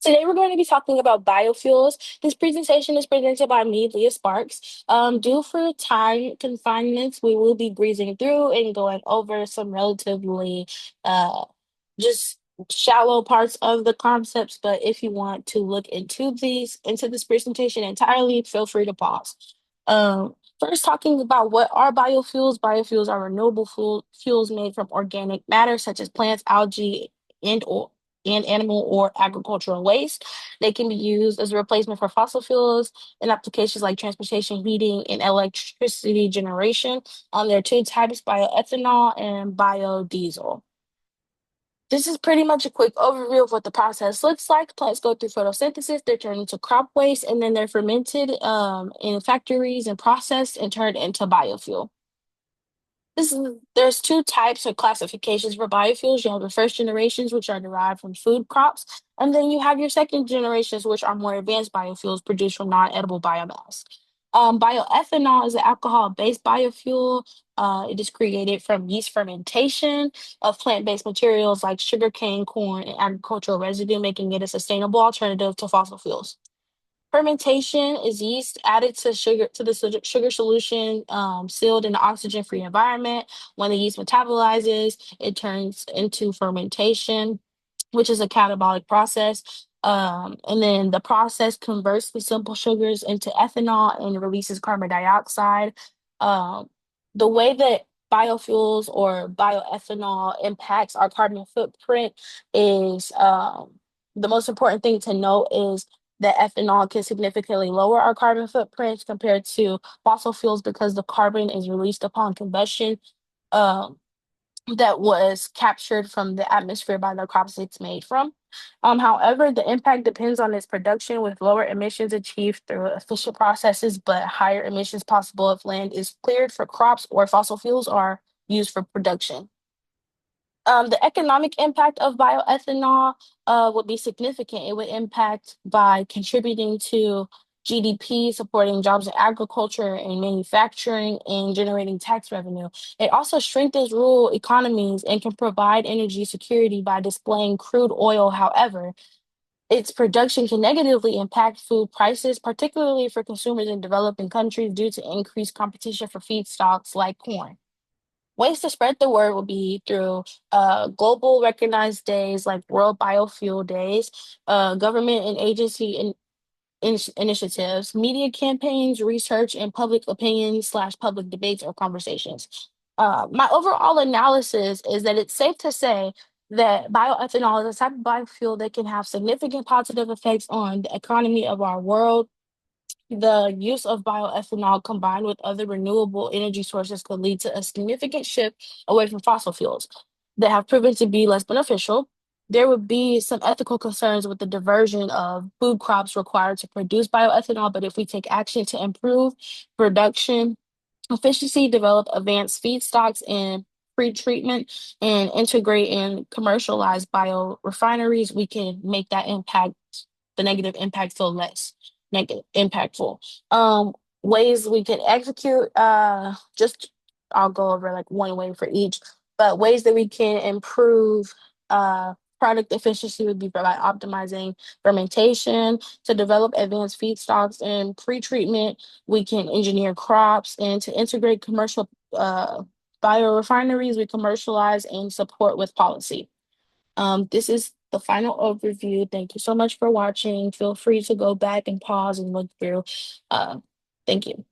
Today we're going to be talking about biofuels. This presentation is presented by me, Leah Sparks. Due for time confinements, we will be breezing through and going over some relatively just shallow parts of the concepts. But if you want to look into this presentation entirely, feel free to pause. First, talking about what are biofuels. Biofuels are renewable fuels made from organic matter such as plants, algae, and or and animal or agricultural waste. They can be used as a replacement for fossil fuels in applications like transportation, heating, and electricity generation. There are two types, bioethanol and biodiesel. This is pretty much a quick overview of what the process looks like. Plants go through photosynthesis, they're turned into crop waste, and then they're fermented in factories and processed and turned into biofuel. There's two types or classifications for biofuels. You have the first generations, which are derived from food crops, and then you have your second generations, which are more advanced biofuels produced from non-edible biomass. Bioethanol is an alcohol-based biofuel. It is created from yeast fermentation of plant-based materials like sugarcane, corn, and agricultural residue, making it a sustainable alternative to fossil fuels. Fermentation is yeast added to the sugar solution, sealed in an oxygen-free environment. When the yeast metabolizes, it turns into fermentation, which is a catabolic process. And then the process converts the simple sugars into ethanol and releases carbon dioxide. Um, the way that biofuels or bioethanol impacts our carbon footprint is the most important thing to note is that ethanol can significantly lower our carbon footprints compared to fossil fuels because the carbon is released upon combustion. Um, that was captured from the atmosphere by the crops it's made from. However, the impact depends on its production, with lower emissions achieved through efficient processes, but higher emissions possible if land is cleared for crops or fossil fuels are used for production. The economic impact of bioethanol would be significant. It would impact by contributing to GDP, supporting jobs in agriculture and manufacturing, and generating tax revenue. It also strengthens rural economies and can provide energy security by displaying crude oil. However, its production can negatively impact food prices, particularly for consumers in developing countries due to increased competition for feedstocks like corn. Ways to spread the word would be through global recognized days like World Biofuel Days, government and agency initiatives, media campaigns, research, and public opinion slash public debates or conversations. My overall analysis is that it's safe to say that bioethanol is a type of biofuel that can have significant positive effects on the economy of our world. The use of bioethanol combined with other renewable energy sources could lead to a significant shift away from fossil fuels that have proven to be less beneficial. There would be some ethical concerns with the diversion of food crops required to produce bioethanol, but if we take action to improve production efficiency, develop advanced feedstocks and pre-treatment, and integrate and commercialize biorefineries, we can make that impact, the negative impact, feel less negative impactful. Um, Ways we can execute, just I'll go over like one way for each, but ways that we can improve product efficiency would be by optimizing fermentation to develop advanced feedstocks and pre-treatment. We can engineer crops and to integrate commercial biorefineries. We commercialize and support with policy. This is the final overview. Thank you so much for watching. Feel free to go back and pause and look through. Uh, thank you.